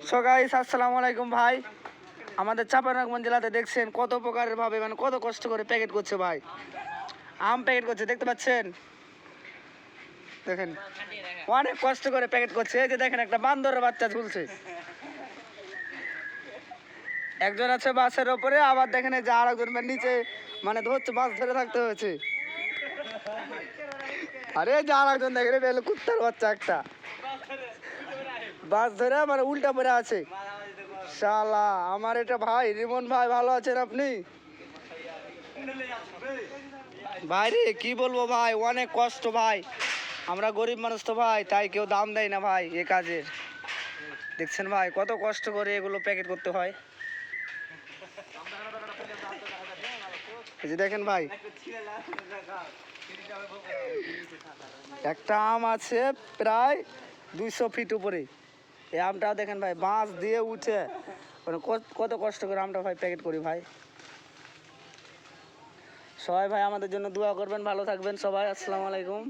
So guys আসসালামু আলাইকুম ভাই। আমাদের চাঁপাইনবাবগঞ্জ জেলাতে দেখছেন কত প্রকারের ভাবে মানে কত কষ্ট করে প্যাকেট করছে ভাই। আম প্যাকেট করছে দেখতে পাচ্ছেন, দেখেন অনেক কষ্ট করে প্যাকেট করছে। এই যে দেখেন একটা বান্দরের বাচ্চা ঝুলছে, একজন আছে বাসের ওপরে, আবার দেখেন এই যে আর একজন নিচে মানে ধরছে, বাস ধরে থাকতে হয়েছে। আরে যে আর একজন দেখেন এটা কুত্তার বাচ্চা একটা বাস ধরে মানে উল্টা পড়ে আছে। শালা আমার এটা ভাই রিমন ভাই, ভালো আছেন আপনি? ভাই রে কি বলবো ভাই, অনেক কষ্ট ভাই। আমরা গরিব মানুষ তো ভাই, তাই কেউ দাম দেয় না ভাই এ কাজের। দেখছেন ভাই কত কষ্ট করে এগুলো প্যাকেট করতে হয়। এই যে দেখেন ভাই, একটা আম আছে প্রায় 200 ফিট উপরে। এই আমটা দেখেন ভাই বাঁশ দিয়ে উঠে মানে কত কষ্ট করে আমটা ভাই প্যাকেট করি ভাই। সবাই ভাই আমাদের জন্য দোয়া করবেন, ভালো থাকবেন সবাই। আসসালামু আলাইকুম।